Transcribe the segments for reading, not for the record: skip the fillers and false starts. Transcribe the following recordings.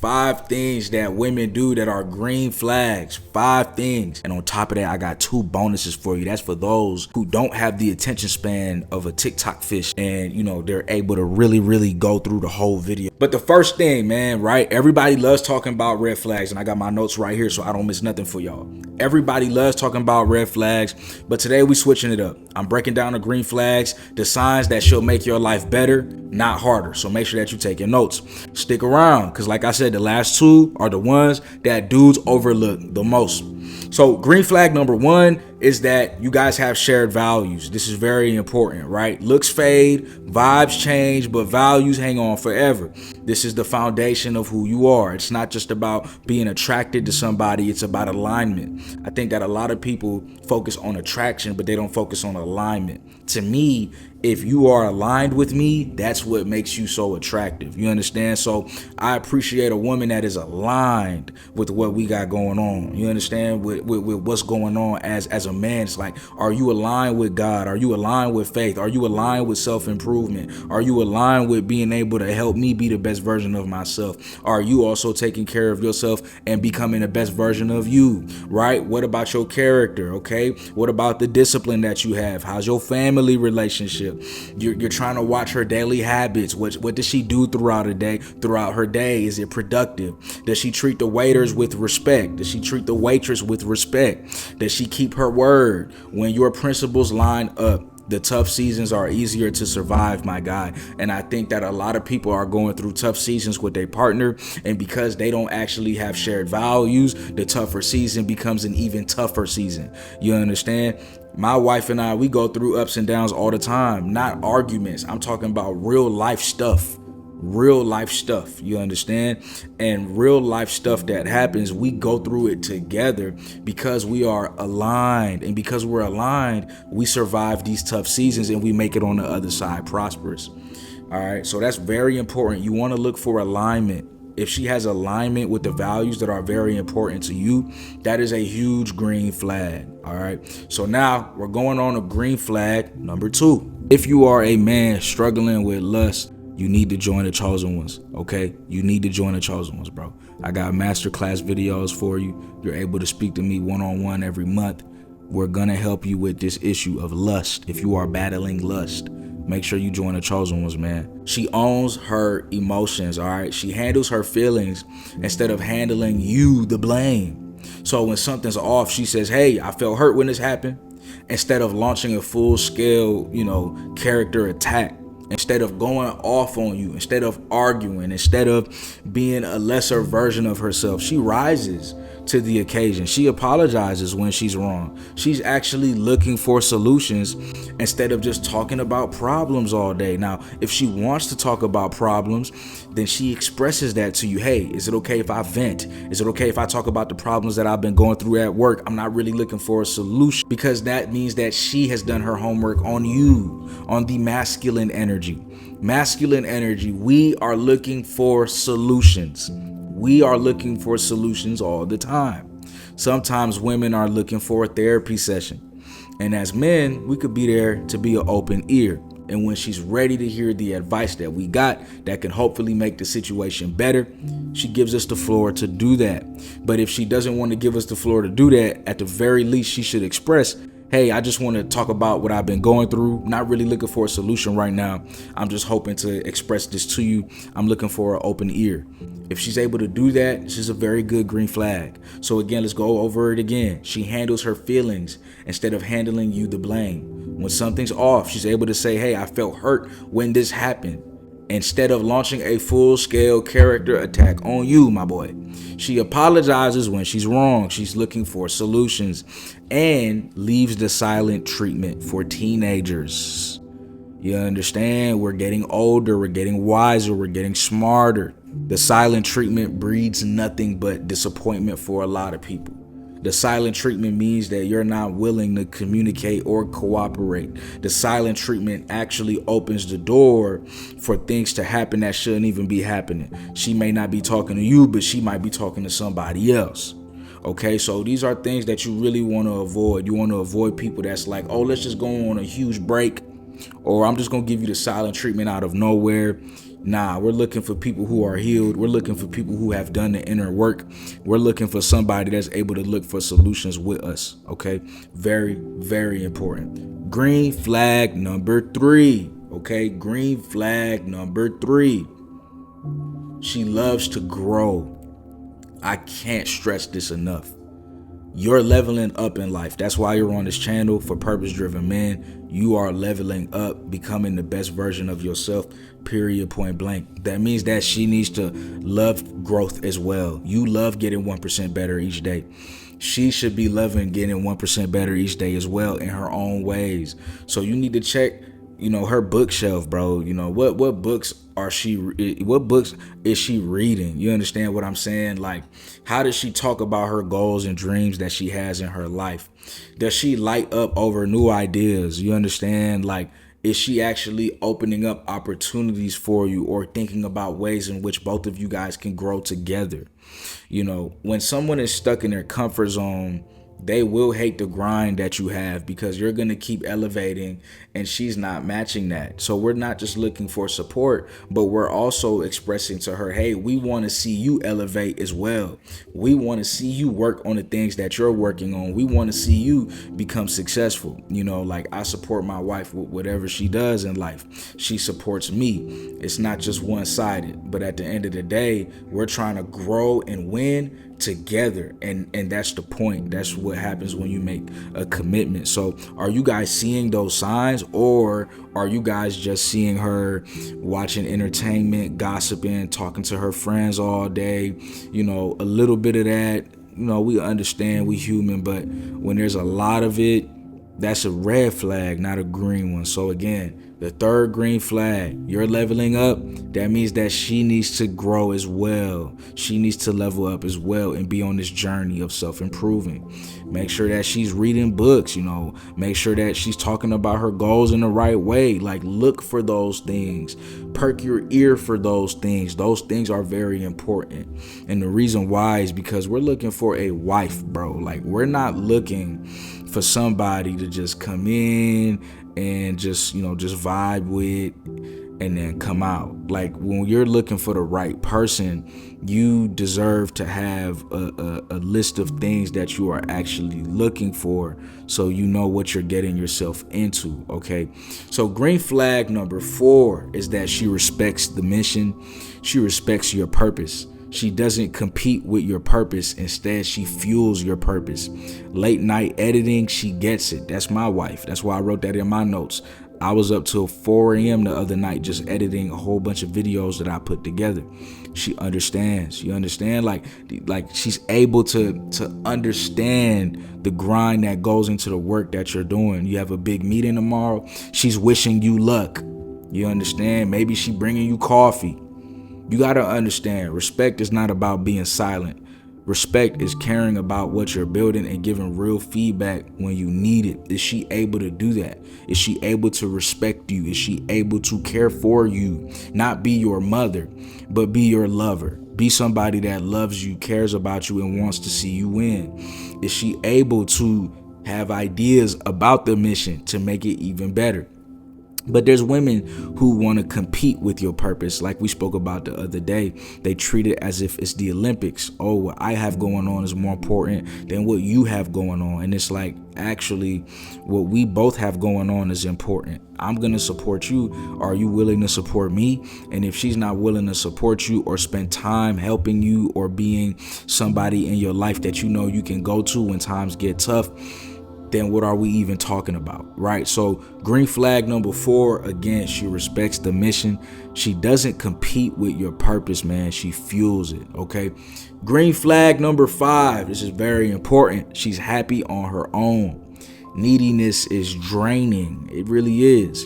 5 things that women do that are green flags. 5 things. And on top of that, I got 2 bonuses for you. That's for those who don't have the attention span of a TikTok fish and, you know, they're able to really go through the whole video. But the first thing, man, right? Everybody loves talking about red flags, and I got my notes right here so I don't miss nothing for y'all. Everybody loves talking about red flags, but today we switching it up. I'm breaking down the green flags, the signs that should make your life better, not harder. So make sure that you take your notes. Stick around, because like I said, the last 2 are the ones that dudes overlook the most. So green flag number 1 is that you guys have shared values. This is very important, right? Looks fade, vibes change, but values hang on forever. This is the foundation of who you are. It's not just about being attracted to somebody, it's about alignment. I think that a lot of people focus on attraction, but they don't focus on alignment. To me, if you are aligned with me, that's what makes you so attractive. You understand? So I appreciate a woman that is aligned with what we got going on. You understand? With what's going on as a man. It's like, are you aligned with God? Are you aligned with faith? Are you aligned with self-improvement? Are you aligned with being able to help me be the best version of myself? Are you also taking care of yourself and becoming the best version of you, right? What about your character, okay? What about the discipline that you have? How's your family relationship? You're trying to watch her daily habits. What does she do throughout her day? Is it productive? Does she treat the waiters with respect? Does she treat the waitress with respect? Does she keep her word? When your principles line up, the tough seasons are easier to survive, my guy. And I think that a lot of people are going through tough seasons with their partner, and because they don't actually have shared values, the tougher season becomes an even tougher season. You understand? My wife and I, we go through ups and downs all the time, not arguments. I'm talking about real life stuff. You understand? And real life stuff that happens, we go through it together because we are aligned. And because we're aligned, we survive these tough seasons and we make it on the other side prosperous. All right, so that's very important. You want to look for alignment. If she has alignment with the values that are very important to you, that is a huge green flag. All right, so now we're going on a green flag number 2. If you are a man struggling with lust, you need to join the Chosen Ones, okay? You need to join the Chosen Ones, bro. I got masterclass videos for you. You're able to speak to me one-on-one every month. We're gonna help you with this issue of lust. If you are battling lust, make sure you join the Chosen Ones, man. She owns her emotions, all right? She handles her feelings instead of handling you the blame. So when something's off, she says, hey, I felt hurt when this happened. Instead of launching a full-scale, character attack. Instead of going off on you, instead of arguing, instead of being a lesser version of herself, she rises to the occasion. She apologizes when she's wrong. She's actually looking for solutions instead of just talking about problems all day. Now, if she wants to talk about problems, then she expresses that to you. Hey, is it okay if I vent? Is it okay if I talk about the problems that I've been going through at work? I'm not really looking for a solution, because that means that she has done her homework on you, on the masculine energy. Masculine energy, we are looking for solutions. We are looking for solutions all the time. Sometimes women are looking for a therapy session. And as men, we could be there to be an open ear. And when she's ready to hear the advice that we got that can hopefully make the situation better, she gives us the floor to do that. But if she doesn't want to give us the floor to do that, at the very least, she should express, hey, I just want to talk about what I've been going through. Not really looking for a solution right now. I'm just hoping to express this to you. I'm looking for an open ear. If she's able to do that, she's a very good green flag. So again, let's go over it again. She handles her feelings instead of handling you the blame. When something's off, she's able to say, hey, I felt hurt when this happened. Instead of launching a full-scale character attack on you, my boy. She apologizes when she's wrong. She's looking for solutions and leaves the silent treatment for teenagers. You understand? We're getting older, we're getting wiser, we're getting smarter. The silent treatment breeds nothing but disappointment for a lot of people. The silent treatment means that you're not willing to communicate or cooperate. The silent treatment actually opens the door for things to happen that shouldn't even be happening. She may not be talking to you, but she might be talking to somebody else. Okay, so these are things that you really want to avoid. You want to avoid people that's like, oh, let's just go on a huge break Or I'm just gonna give you the silent treatment out of nowhere. Nah, we're looking for people who are healed. We're looking for people who have done the inner work. We're looking for somebody that's able to look for solutions with us. Okay, very, very important. Green flag number 3. Okay, green flag number 3. She loves to grow. I can't stress this enough. You're leveling up in life. That's why you're on this channel, for Purpose Driven Men. You are leveling up, becoming the best version of yourself, period, point blank. That means that she needs to love growth as well. You love getting 1% better each day. She should be loving getting 1% better each day as well in her own ways. So you need to check, her bookshelf, bro. What books is she reading? You understand what I'm saying? Like, how does she talk about her goals and dreams that she has in her life? Does she light up over new ideas? You understand? Like, is she actually opening up opportunities for you, or thinking about ways in which both of you guys can grow together? When someone is stuck in their comfort zone, they will hate the grind that you have, because you're going to keep elevating and she's not matching that. So we're not just looking for support, but we're also expressing to her, hey, we want to see you elevate as well. We want to see you work on the things that you're working on. We want to see you become successful. Like, I support my wife with whatever she does in life. She supports me. It's not just one-sided, but at the end of the day, we're trying to grow and win together, and that's the point. That's what happens when you make a commitment. So are you guys seeing those signs, or are you guys just seeing her watching entertainment, gossiping, talking to her friends all day? A little bit of that, we understand, we human, but when there's a lot of it, that's a red flag, not a green one. So again, the third green flag, you're leveling up. That means that she needs to grow as well. She needs to level up as well and be on this journey of self-improving. Make sure that she's reading books, make sure that she's talking about her goals in the right way. Like, look for those things. Perk your ear for those things. Those things are very important. And the reason why is because we're looking for a wife, bro. Like, we're not looking for somebody to just come in and just vibe with and then come out. Like, when you're looking for the right person, you deserve to have a list of things that you are actually looking for, so you know what you're getting yourself into. Okay, so green flag number 4 is that she respects the mission. She respects your purpose. She doesn't compete with your purpose. Instead, she fuels your purpose. Late night editing, she gets it. That's my wife. That's why I wrote that in my notes. I was up till 4 a.m. the other night just editing a whole bunch of videos that I put together. She understands. You understand? Like she's able to understand the grind that goes into the work that you're doing. You have a big meeting tomorrow. She's wishing you luck. You understand? Maybe she bringing you coffee. You got to understand, respect is not about being silent. Respect is caring about what you're building and giving real feedback when you need it. Is she able to do that? Is she able to respect you? Is she able to care for you? Not be your mother, but be your lover. Be somebody that loves you, cares about you, and wants to see you win. Is she able to have ideas about the mission to make it even better? But there's women who want to compete with your purpose. Like we spoke about the other day, they treat it as if it's the Olympics. Oh, what I have going on is more important than what you have going on. And it's like, actually, what we both have going on is important. I'm going to support you. Are you willing to support me? And if she's not willing to support you or spend time helping you or being somebody in your life that you know you can go to when times get tough, then what are we even talking about, right? So green flag number 4, again, she respects the mission. She doesn't compete with your purpose, man. She fuels it, okay? Green flag number 5, this is very important. She's happy on her own. Neediness is draining. It really is.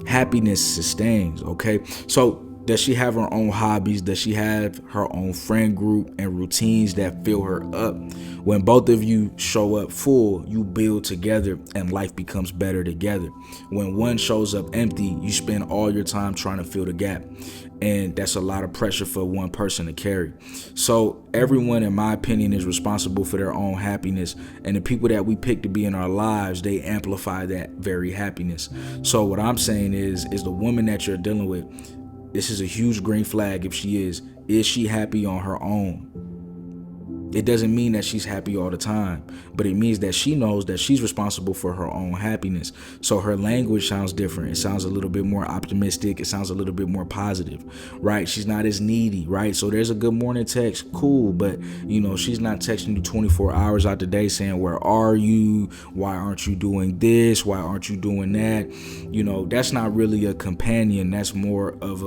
Happiness sustains, okay? So Does she have her own hobbies? Does she have her own friend group and routines that fill her up? When both of you show up full, you build together and life becomes better together. When one shows up empty, you spend all your time trying to fill the gap. And that's a lot of pressure for one person to carry. So everyone, in my opinion, is responsible for their own happiness. And the people that we pick to be in our lives, they amplify that very happiness. So what I'm saying is the woman that you're dealing with, this is a huge green flag if she is. Is she happy on her own? It doesn't mean that she's happy all the time, but it means that she knows that she's responsible for her own happiness. So her language sounds different. It sounds a little bit more optimistic. It sounds a little bit more positive, right? She's not as needy, right? So there's a good morning text, cool, but she's not texting you 24 hours out the day saying, where are you? Why aren't you doing this? Why aren't you doing that? That's not really a companion. That's more of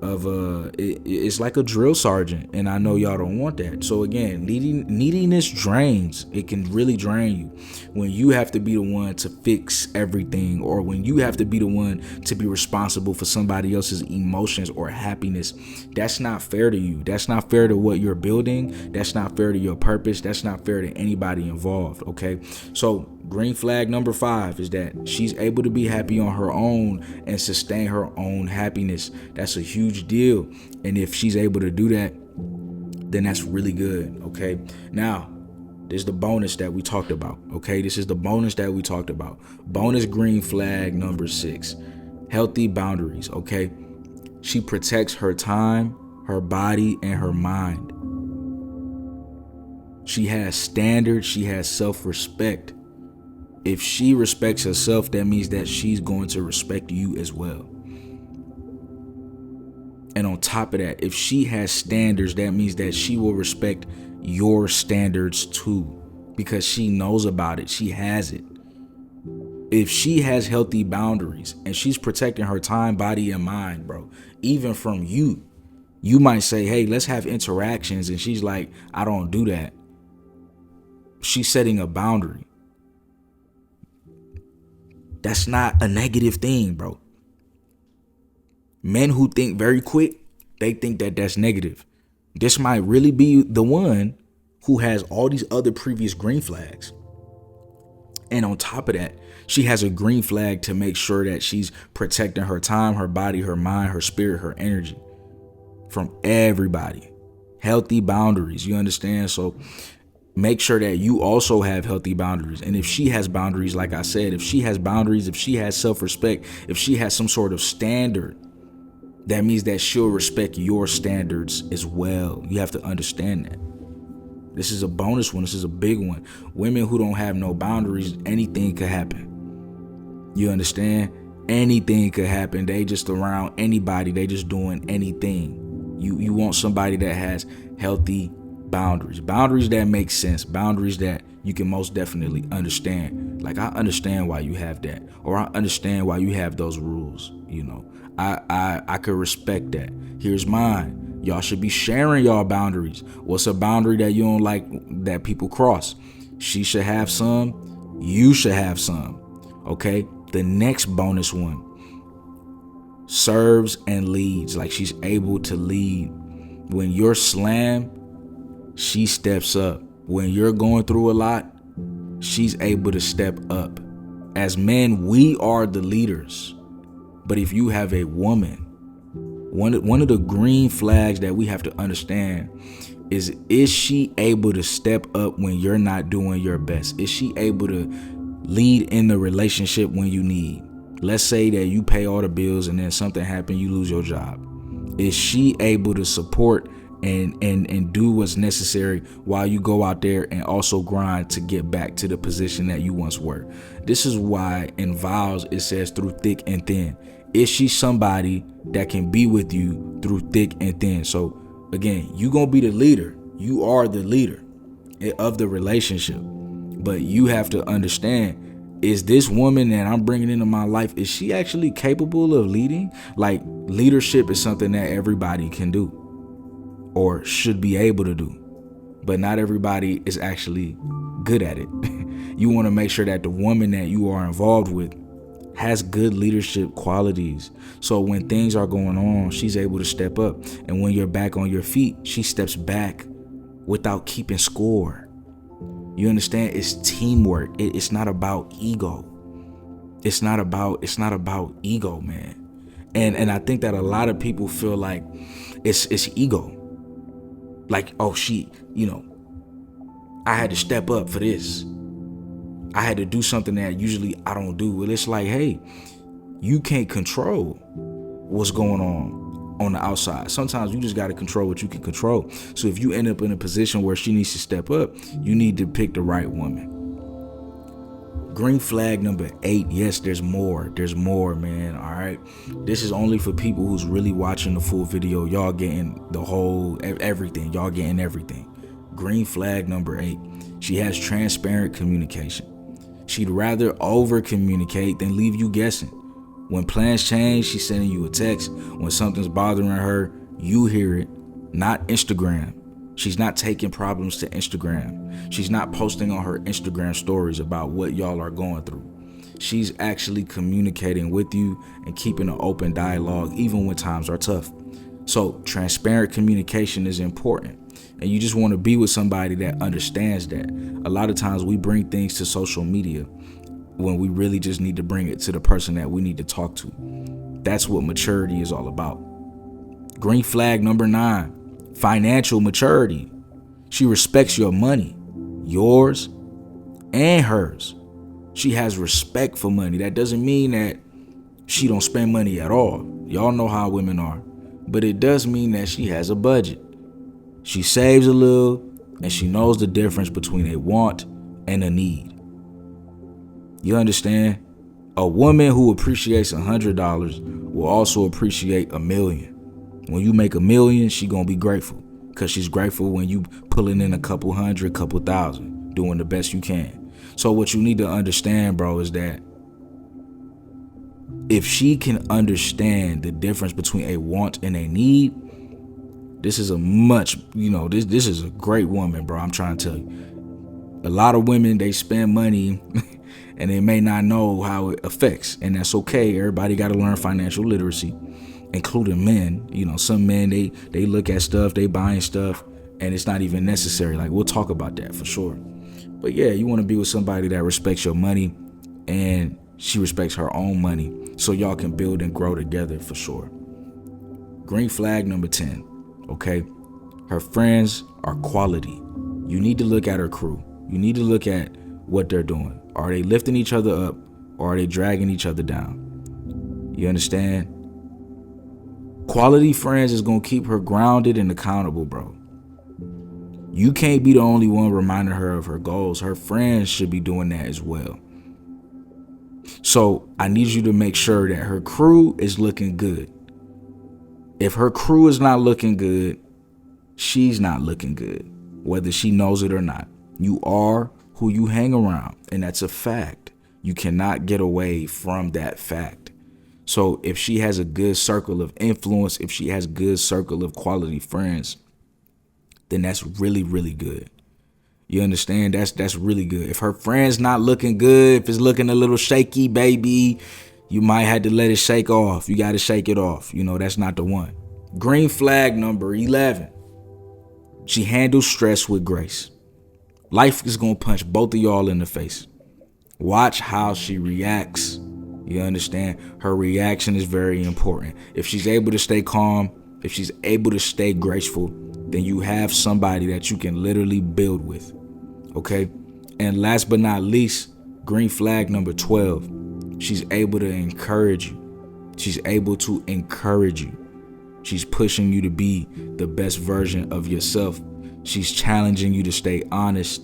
it's like a drill sergeant, and I know y'all don't want that. So again, neediness drains. It can really drain you when you have to be the one to fix everything, or when you have to be the one to be responsible for somebody else's emotions or happiness. That's not fair to you. That's not fair to what you're building. That's not fair to your purpose. That's not fair to anybody involved. Okay, so green flag number 5 is that she's able to be happy on her own and sustain her own happiness. That's a huge deal. And if she's able to do that, then that's really good. Okay. Now, this is the bonus that we talked about. Okay. This is the bonus that we talked about. Bonus green flag number 6, healthy boundaries. Okay. She protects her time, her body, and her mind. She has standards. She has self-respect. If she respects herself, that means that she's going to respect you as well. And on top of that, if she has standards, that means that she will respect your standards too, because she knows about it. She has it. If she has healthy boundaries and she's protecting her time, body, and mind, bro, even from you might say, hey, let's have interactions. And she's like, I don't do that. She's setting a boundary. That's not a negative thing, bro. Men who think very quick, they think that that's negative. This might really be the one who has all these other previous green flags. And on top of that, she has a green flag to make sure that she's protecting her time, her body, her mind, her spirit, her energy from everybody. Healthy boundaries, you understand? So make sure that you also have healthy boundaries. And if she has boundaries, like I said, if she has boundaries, if she has self-respect, if she has some sort of standard, that means that she'll respect your standards as well. You have to understand that. This is a bonus one. This is a big one. Women who don't have no boundaries, anything could happen. You understand? Anything could happen. They just around anybody. They just doing anything. You want somebody that has healthy boundaries that make sense, boundaries that you can most definitely understand. Like, I understand why you have that, or I understand why you have those rules. I could respect that. Here's mine. Y'all should be sharing y'all boundaries. What's a boundary that you don't like that people cross? She should have some, you should have some. Okay, the next bonus one, serves and leads. Like, she's able to lead. When you're slammed, she steps up. When you're going through a lot, she's able to step up. As men, we are the leaders. But if you have a woman, one of the green flags that we have to understand is she able to step up when you're not doing your best? Is she able to lead in the relationship when you need? Let's say that you pay all the bills and then something happened, you lose your job. Is she able to support and do what's necessary while you go out there and also grind to get back to the position that you once were? This is why in vows it says through thick and thin. Is she somebody that can be with you through thick and thin? So again, you gonna be the leader. You are the leader of the relationship, but you have to understand, is this woman that I'm bringing into my life, is she actually capable of leading? Like, leadership is something that everybody can do or should be able to do, but not everybody is actually good at it. You want to make sure that the woman that you are involved with has good leadership qualities. So when things are going on, she's able to step up. And when you're back on your feet, she steps back without keeping score. You understand? It's teamwork. It's not about ego. It's not about ego, man. And I think that a lot of people feel like it's ego. Like, oh, I had to step up for this. I had to do something that usually I don't do. Well, it's like, hey, you can't control what's going on the outside. Sometimes you just got to control what you can control. So if you end up in a position where she needs to step up, you need to pick the right woman. Green flag number 8. Yes, there's more. There's more, man. All right. This is only for people who's really watching the full video. Y'all getting the whole everything. Y'all getting everything. Green flag number 8. She has transparent communication. She'd rather over communicate than leave you guessing. When plans change, she's sending you a text. When something's bothering her, you hear it, not Instagram. She's not taking problems to Instagram. She's not posting on her Instagram stories about what y'all are going through. She's actually communicating with you and keeping an open dialogue even when times are tough. So transparent communication is important. And you just want to be with somebody that understands that. A lot of times we bring things to social media when we really just need to bring it to the person that we need to talk to. That's what maturity is all about. Green flag number 9, financial maturity. She respects your money, yours and hers. She has respect for money. That doesn't mean that she don't spend money at all. Y'all know how women are. But it does mean that she has a budget. She saves a little, and she knows the difference between a want and a need. You understand? A woman who appreciates $100 will also appreciate $1 million. When you make $1 million, she gonna be grateful, because she's grateful when you pulling in a couple hundred, couple thousand, doing the best you can. So what you need to understand, bro, is that if she can understand the difference between a want and a need, this is a this is a great woman, bro. I'm trying to tell you. A lot of women, they spend money and they may not know how it affects. And that's okay. Everybody got to learn financial literacy, including men. Some men, they look at stuff, they buying stuff, and it's not even necessary. Like, we'll talk about that for sure. But yeah, you want to be with somebody that respects your money and she respects her own money, so y'all can build and grow together for sure. Green flag number 10. Okay, her friends are quality. You need to look at her crew. You need to look at what they're doing. Are they lifting each other up, or are they dragging each other down? You understand? Quality friends is gonna keep her grounded and accountable, bro. You can't be the only one reminding her of her goals. Her friends should be doing that as well. So I need you to make sure that her crew is looking good. If her crew is not looking good, she's not looking good, whether she knows it or not. You are who you hang around, and that's a fact. You cannot get away from that fact. So if she has a good circle of influence, if she has a good circle of quality friends, then that's really, really good. You understand? That's really good. If her friends not looking good, if it's looking a little shaky, baby, you might have to let it shake off. You got to shake it off. That's not the one. Green flag number 11. She handles stress with grace. Life is going to punch both of y'all in the face. Watch how she reacts. You understand? Her reaction is very important. If she's able to stay calm, if she's able to stay graceful, then you have somebody that you can literally build with. Okay? And last but not least, green flag number 12. She's able to encourage you. She's able to encourage you. She's pushing you to be the best version of yourself. She's challenging you to stay honest,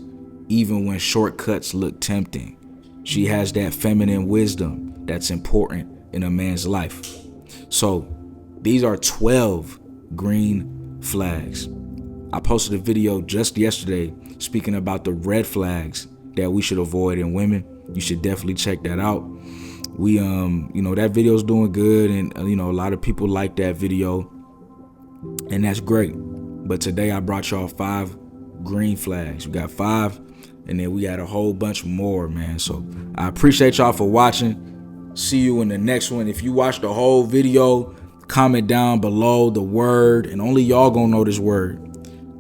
even when shortcuts look tempting. She has that feminine wisdom that's important in a man's life. So these are 12 green flags. I posted a video just yesterday speaking about the red flags that we should avoid in women. You should definitely check that out. We that video's doing good, and a lot of people like that video, and that's great. But today I brought y'all 5 green flags. We got 5, and then we got a whole bunch more, man. So I appreciate y'all for watching. See you in the next one. If you watch the whole video, comment down below the word, and only y'all gonna know this word.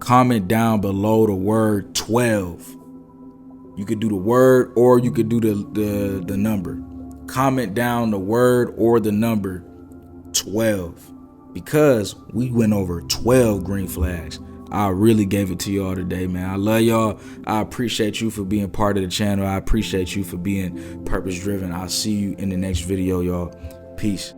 Comment down below the word 12. You could do the word or you could do the number. Comment down the word or the number 12, because we went over 12 green flags. I really gave it to y'all today, man. I love y'all. I appreciate you for being part of the channel. I appreciate you for being purpose driven. I'll see you in the next video, y'all. Peace.